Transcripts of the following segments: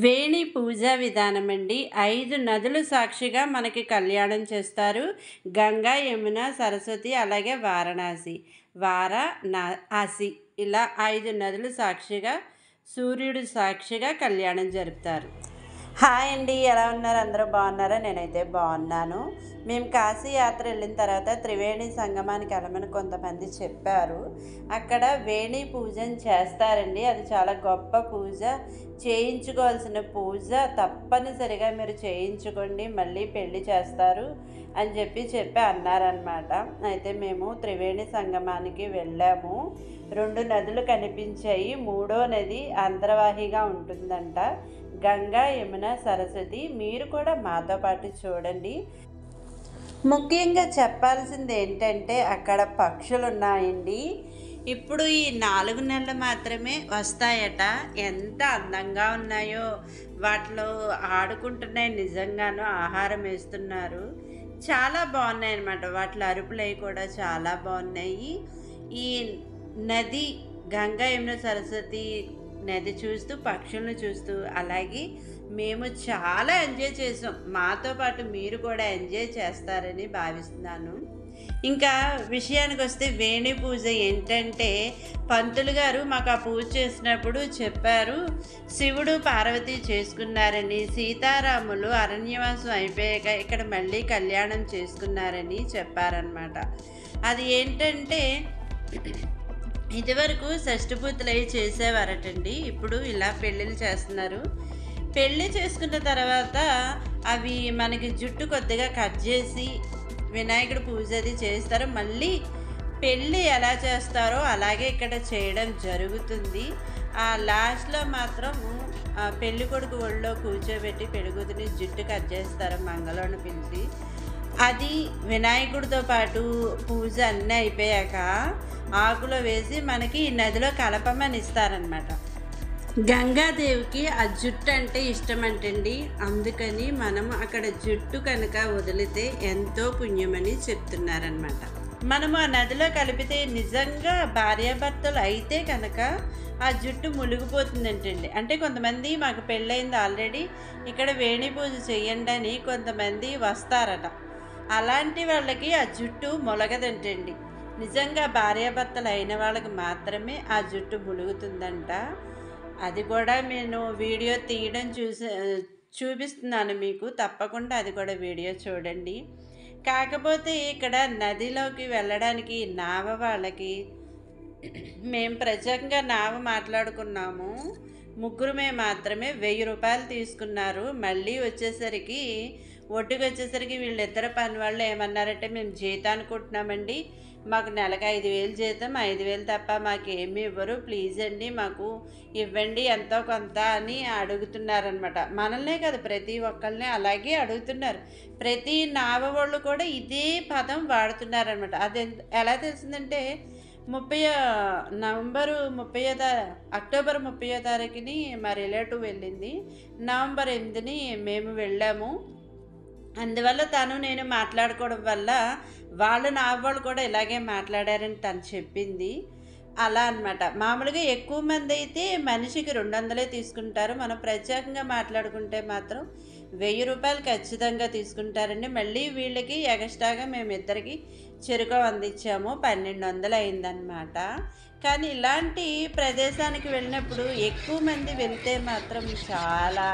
వేణి పూజా విధానం అండి. 5 నదులు సాక్షిగా మనకి కళ్యాణం చేస్తారు. గంగా, యమున, సరస్వతి అలాగే వారణాసి, వారణాసి ఇలా 5 నదులు సాక్షిగా, సూర్యుడు సాక్షిగా కళ్యాణం జరుపుతారు. హాయ్ అండి, ఎలా ఉన్నారు? అందరూ బాగున్నారా? నేనైతే బాగున్నాను. మేము కాశీ యాత్ర వెళ్ళిన తర్వాత త్రివేణి సంగమానికి వెళ్ళమని కొంతమంది చెప్పారు. అక్కడ వేణి పూజను చేస్తారండి. అది చాలా గొప్ప పూజ, చేయించుకోవాల్సిన పూజ. తప్పనిసరిగా మీరు చేయించుకోండి, మళ్ళీ పెళ్ళి చేస్తారు అని చెప్పి అన్నారనమాట. అయితే మేము త్రివేణి సంగమానికి వెళ్ళాము. 2 నదులు కనిపించాయి. 3వ నది అంతర్వాహిగా ఉంటుందంట, గంగా, యమున, సరస్వతి. మీరు కూడా మాతో పాటు చూడండి. ముఖ్యంగా చెప్పాల్సింది ఏంటంటే అక్కడ పక్షులు ఉన్నాయండి. ఇప్పుడు ఈ 4 నెలలు మాత్రమే వస్తాయట. ఎంత అందంగా ఉన్నాయో, వాటిలో ఆడుకుంటున్నాయి, నిజంగానూ ఆహారం వేస్తున్నారు. చాలా బాగున్నాయి అన్నమాట. వాటి అరుపులవి కూడా చాలా బాగున్నాయి. ఈ నది గంగా, యమున, సరస్వతి నది చూస్తూ, పక్షులను చూస్తూ, అలాగే మేము చాలా ఎంజాయ్ చేసాం. మాతో పాటు మీరు కూడా ఎంజాయ్ చేస్తారని భావిస్తున్నాను. ఇంకా విషయానికి వస్తే వేణి పూజ ఏంటంటే, పంతులు గారు మాకు ఆ పూజ చేసినప్పుడు చెప్పారు, శివుడు పార్వతి చేసుకున్నారని, సీతారాములు అరణ్యవాసం అయిపోయాక ఇక్కడ మళ్ళీ కళ్యాణం చేసుకున్నారని చెప్పారనమాట. అది ఏంటంటే, ఇదివరకు షష్ఠపూర్తులు అవి చేసేవారటండి. ఇప్పుడు ఇలా పెళ్ళిళ్ళు చేస్తున్నారు. పెళ్ళి చేసుకున్న తర్వాత అవి మనకి జుట్టు కొద్దిగా కట్ చేసి వినాయకుడు పూజ అది చేస్తారు. మళ్ళీ పెళ్ళి ఎలా చేస్తారో అలాగే ఇక్కడ చేయడం జరుగుతుంది. ఆ లాస్ట్లో మాత్రం పెళ్ళి కొడుకు ఒళ్ళో కూర్చోబెట్టి పెళ్ళికూతుని జుట్టు కట్ చేస్తారు మంగళోని పిలిచి. అది వినాయకుడితో పాటు పూజ అన్నీ అయిపోయాక ఆకులో వేసి మనకి ఈ నదిలో కలపమని ఇస్తారనమాట. గంగాదేవికి ఆ జుట్టు అంటే ఇష్టం అంటండి. అందుకని మనం అక్కడ జుట్టు కనుక వదిలితే ఎంతో పుణ్యమని చెప్తున్నారనమాట. మనము ఆ నదిలో కలిపితే నిజంగా భార్యాభర్తలు అయితే కనుక ఆ జుట్టు మునిగిపోతుందంటండి. అంటే కొంతమంది మాకు పెళ్ళయింది ఆల్రెడీ, ఇక్కడ వేణి పూజ చేయండి అని కొంతమంది వస్తారట. అలాంటి వాళ్ళకి ఆ జుట్టు మొలగదంటండి. నిజంగా భార్యాభర్తలు అయిన వాళ్ళకి మాత్రమే ఆ జుట్టు ములుగుతుందంట. అది కూడా నేను వీడియో తీయడం చూపిస్తున్నాను మీకు. తప్పకుండా అది కూడా వీడియో చూడండి. కాకపోతే ఇక్కడ నదిలోకి వెళ్ళడానికి నావ వాళ్ళకి మేము ప్రత్యేకంగా నావ మాట్లాడుకున్నాము. ముగ్గురమే మాత్రమే 1000 రూపాయలు తీసుకున్నారు. మళ్ళీ వచ్చేసరికి ఒడ్డుకు వచ్చేసరికి వీళ్ళిద్దరు పని వాళ్ళు ఏమన్నారంటే, మేము జీతం అనుకుంటున్నామండి, మాకు నెలకు 5000 జీతం, 5000 తప్ప మాకేమీ ఇవ్వరు, ప్లీజ్ అండి మాకు ఇవ్వండి ఎంతో కొంత అని అడుగుతున్నారనమాట. మనల్నే కదా, ప్రతి ఒక్కరిని అలాగే అడుగుతున్నారు. ప్రతి నావ వాళ్ళు కూడా ఇదే పదం వాడుతున్నారనమాట. అది ఎలా తెలిసిందంటే, అక్టోబర్ 30వ తారీఖుని మా రిలేటివ్ వెళ్ళింది. నవంబర్ 8ని మేము వెళ్ళాము. అందువల్ల తను నేను మాట్లాడుకోవడం వల్ల వాళ్ళు నా వాళ్ళు కూడా ఇలాగే మాట్లాడారని తను చెప్పింది. అలా అనమాట. మామూలుగా ఎక్కువ మంది అయితే మనిషికి 200 తీసుకుంటారు. మనం ప్రత్యేకంగా మాట్లాడుకుంటే మాత్రం 1000 రూపాయలు ఖచ్చితంగా తీసుకుంటారండి. మళ్ళీ వీళ్ళకి ఎక్స్ట్రాగా మేమిద్దరికి చెరుకు అందించాము, 1200 అయిందనమాట. కానీ ఇలాంటి ప్రదేశానికి వెళ్ళినప్పుడు ఎక్కువ మంది వెళ్తే మాత్రం చాలా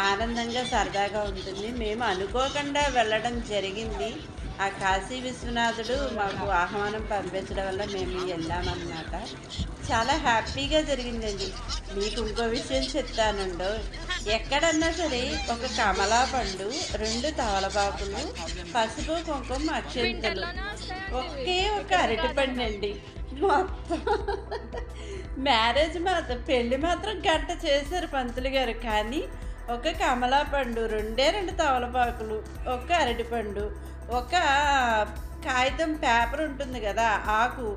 ఆనందంగా సరదాగా ఉంటుంది. మేము అనుకోకుండా వెళ్ళడం జరిగింది. ఆ కాశీ విశ్వనాథుడు మాకు ఆహ్వానం పంపించడం వల్ల మేము వెళ్ళామన్నమాట. చాలా హ్యాపీగా జరిగిందండి. మీకు ఇంకో విషయం చెప్తానండో, ఎక్కడన్నా సరే ఒక కమలా పండు, 2 తవలపాకులు, పసుపు, కుంకుమ, అక్షంతలు, ఒకే ఒక అరటిపండు అండి. మొత్తం మ్యారేజ్ మాత్రం, పెళ్ళి మాత్రం గంట చేశారు పంతులు గారు. కానీ ఒక కమలా పండు, 2 తవలపాకులు, ఒక అరటిపండు, ఒక కాగితం పేపర్ ఉంటుంది కదా ఆకు,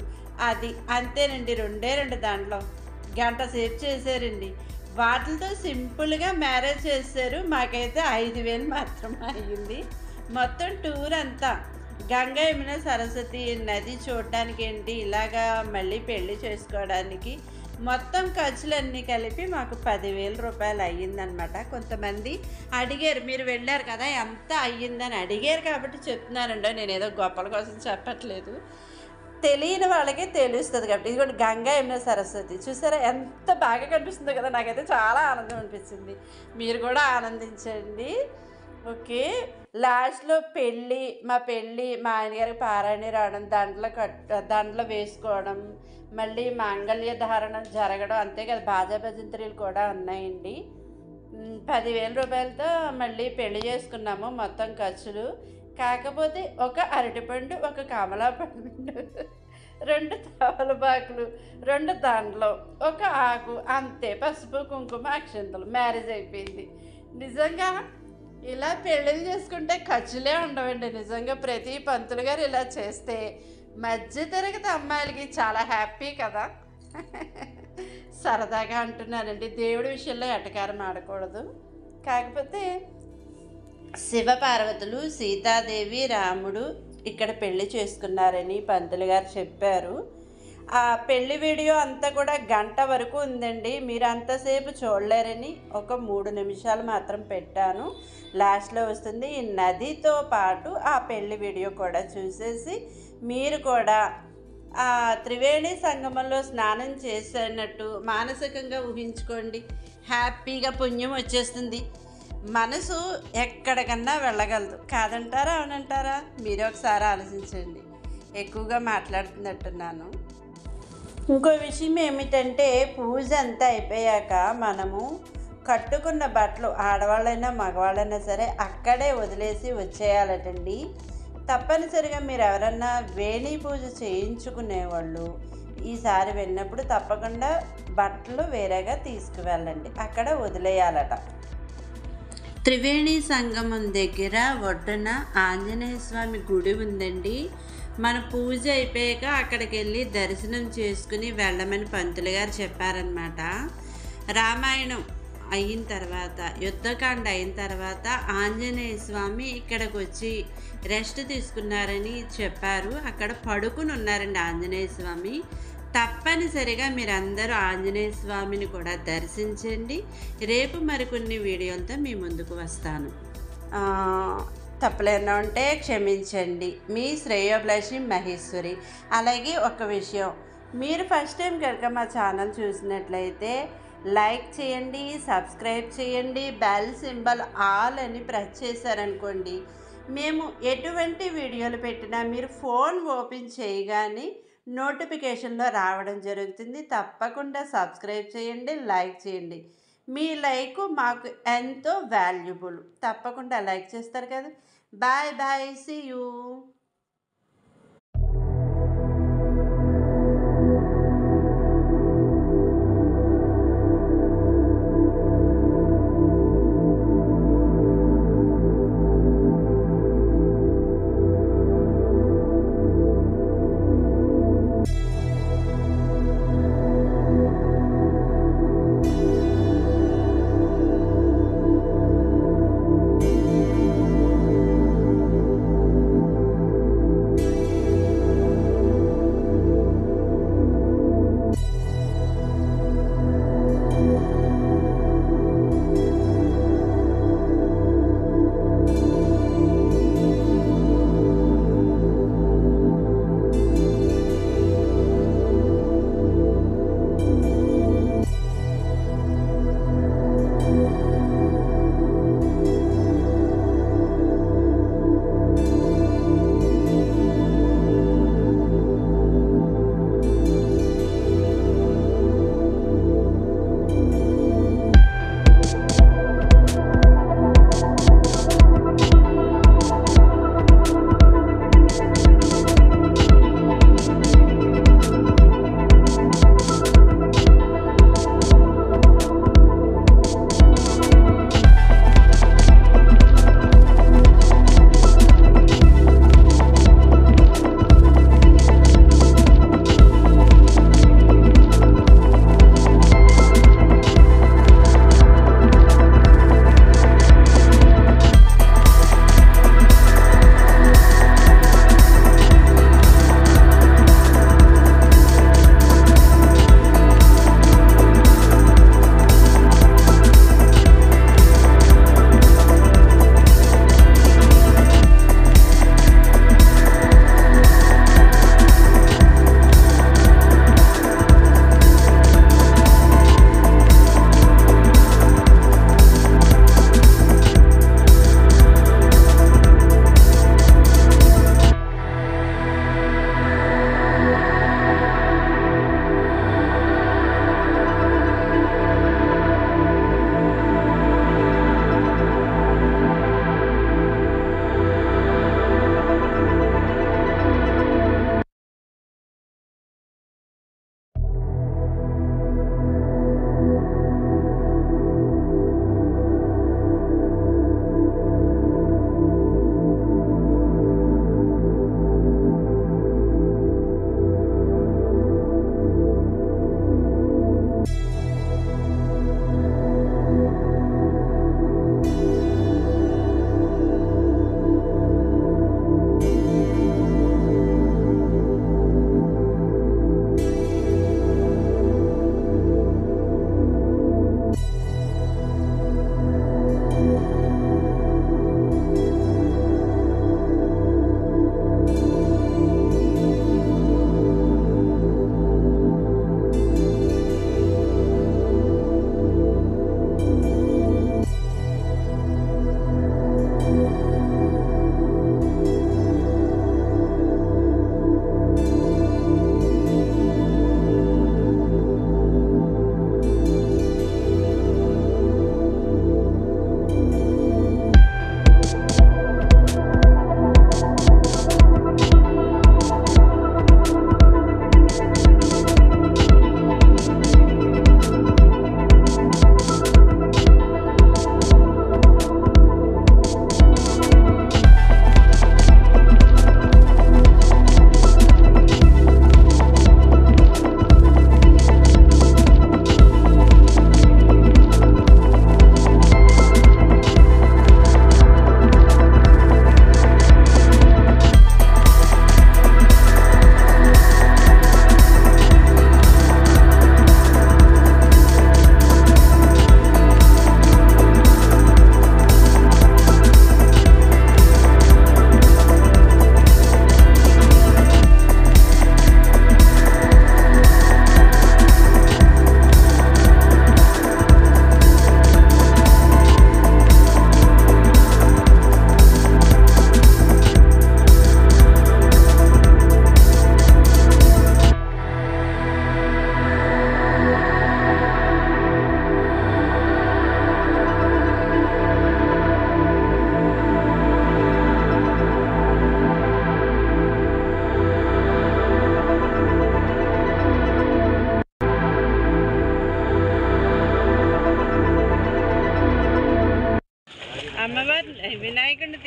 అది అంతేనండి. 2 దాంట్లో గంట సేపు చేశారండి. వాటితో సింపుల్గా మ్యారేజ్ చేశారు. మాకైతే 5000 మాత్రం అయ్యింది. మొత్తం టూర్ అంతా గంగా, యమున, సరస్వతి నది చూడడానికి ఏంటి, ఇలాగా మళ్ళీ పెళ్ళి చేసుకోవడానికి మొత్తం ఖర్చులన్నీ కలిపి మాకు 10,000 రూపాయలు అయ్యిందనమాట. కొంతమంది అడిగారు, మీరు వెళ్ళారు కదా ఎంత అయ్యిందని అడిగారు కాబట్టి చెప్తున్నానండి, నేను ఏదో గొప్పల కోసం చెప్పట్లేదు. తెలియని వాళ్ళకే తెలుస్తుంది కాబట్టి. ఇది కూడా గంగా యమున సరస్వతి చూసారా ఎంత బాగా కనిపిస్తుందో కదా, నాకైతే చాలా ఆనందం అనిపించింది. మీరు కూడా ఆనందించండి. ఓకే, లాస్ట్లో మా ఆయనగారికి పారాయణ రావడం, దండలు వేసుకోవడం, మళ్ళీ మాంగళ్య ధారణం జరగడం, అంతే కదా బాజా భజంత్రీలు కూడా ఉన్నాయండి. 10,000 రూపాయలతో మళ్ళీ పెళ్లి చేసుకున్నాము మొత్తం ఖర్చులు. కాకపోతే ఒక అరటిపండు, ఒక కమలా పండు, 2 తమలపాకులు, 2 దండలు, ఒక ఆకు, అంతే. పసుపు కుంకుమ అక్షంతలు, మ్యారేజ్ అయిపోయింది. నిజంగా ఇలా పెళ్ళిళ్ళు చేసుకుంటే ఖర్చులే ఉండవండి. నిజంగా ప్రతి పంతులు గారు ఇలా చేస్తే మధ్యతరగతి అమ్మాయిలకి చాలా హ్యాపీ కదా. సరదాగా అంటున్నానండి, దేవుడి విషయంలో ఎటకారం ఆడకూడదు. కాకపోతే శివపార్వతులు, సీతాదేవి, రాముడు ఇక్కడ పెళ్లి చేసుకున్నారని పంతులు గారు చెప్పారు. ఆ పెళ్లి వీడియో అంతా కూడా గంట వరకు ఉందండి. మీరు అంతసేపు చూడలేరని ఒక 3 నిమిషాలు మాత్రం పెట్టాను. లాస్ట్లో వస్తుంది. ఈ నదితో పాటు ఆ పెళ్లి వీడియో కూడా చూసేసి మీరు కూడా ఆ త్రివేణి సంగమంలో స్నానం చేసినట్టు మానసికంగా ఊహించుకోండి. హ్యాపీగా పుణ్యం వచ్చేస్తుంది. మనసు ఎక్కడికన్నా వెళ్ళగలదు. కాదంటారా అవునంటారా? మీరు ఒకసారి ఆలోచించండి. ఎక్కువగా మాట్లాడుతున్నట్టున్నాను. ఇంకో విషయం ఏమిటంటే, పూజ అంతా అయిపోయాక మనము కట్టుకున్న బట్టలు ఆడవాళ్ళైనా మగవాళ్ళైనా సరే అక్కడే వదిలేసి వచ్చేయాలటండి. తప్పనిసరిగా మీరు ఎవరన్నా వేణి పూజ చేయించుకునేవాళ్ళు ఈసారి వెళ్ళినప్పుడు తప్పకుండా బట్టలు వేరేగా తీసుకువెళ్ళండి, అక్కడ వదిలేయాలట. త్రివేణి సంగమం దగ్గర ఒడ్డున ఆంజనేయ స్వామి గుడి ఉందండి. మన పూజ అయిపోయాక అక్కడికి వెళ్ళి దర్శనం చేసుకుని వెళ్ళమని పంతులు గారు చెప్పారనమాట. రామాయణం అయిన తర్వాత, యుద్ధకాండ అయిన తర్వాత ఆంజనేయ స్వామి ఇక్కడికి వచ్చి రెస్ట్ తీసుకున్నారని చెప్పారు. అక్కడ పడుకుని ఉన్నారండి ఆంజనేయ స్వామి. తప్పనిసరిగా మీరందరూ ఆంజనేయ స్వామిని కూడా దర్శించండి. రేపు మరికొన్ని వీడియోలతో మీ ముందుకు వస్తాను. తప్పులేనా ఉంటే క్షమించండి. మీ శ్రేయోభిలాషి మహేశ్వరి. అలాగే ఒక విషయం, మీరు ఫస్ట్ టైం కనుక మా ఛానల్ చూసినట్లయితే లైక్ చేయండి, సబ్స్క్రైబ్ చేయండి, బెల్ సింబల్ ఆల్ అని ప్రెస్ చేశారనుకోండి, మేము ఎటువంటి వీడియోలు పెట్టినా మీరు ఫోన్ ఓపెన్ చేయగానే నోటిఫికేషన్లో రావడం జరుగుతుంది. తప్పకుండా సబ్స్క్రైబ్ చేయండి, లైక్ చేయండి. మీ లైక్ మాకు ఎంతో వాల్యుబుల్. తప్పకుండా లైక్ చేస్తారు కదా. Bye bye, see you.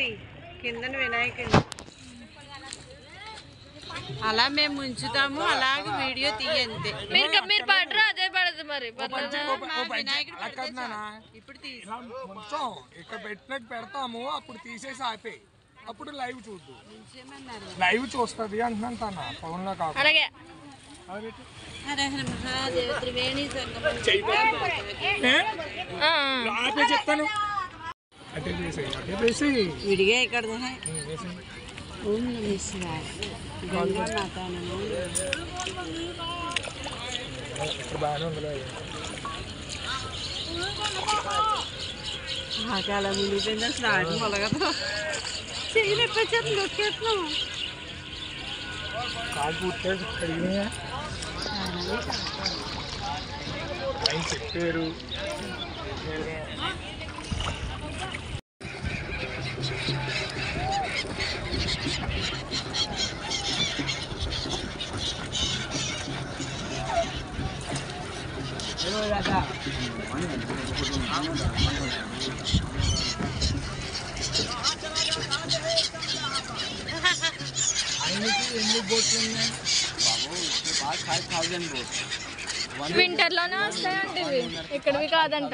తీ కిందన వినాయకుడు అలా మేము ఉంచుతాము. అలాగే వీడియో తీయంతే. మీరు పడరా అదే పడదు మరి ఇప్పుడు ఇక్కడ పెట్టినట్టు పెడతాము. అప్పుడు తీసేసి ఆపే, అప్పుడు లైవ్ చూద్దు. లైవ్ చూస్తుంది అంటున్నాను తన ఫోన్ లో కాదు. అలాగే చెప్తాను. విడిగా ఇక్కడ ఓం నమః శివాయ గంగా మాతా నమో కాల మునిపోయింది అసలు ఆడి మొలగదు చెయ్యి ఎప్పొచ్చేది నొక్కేస్తున్నాము. చెప్పారు వింటర్ లోనే వస్తాయండి ఇవి, ఇక్కడివి కాదంట.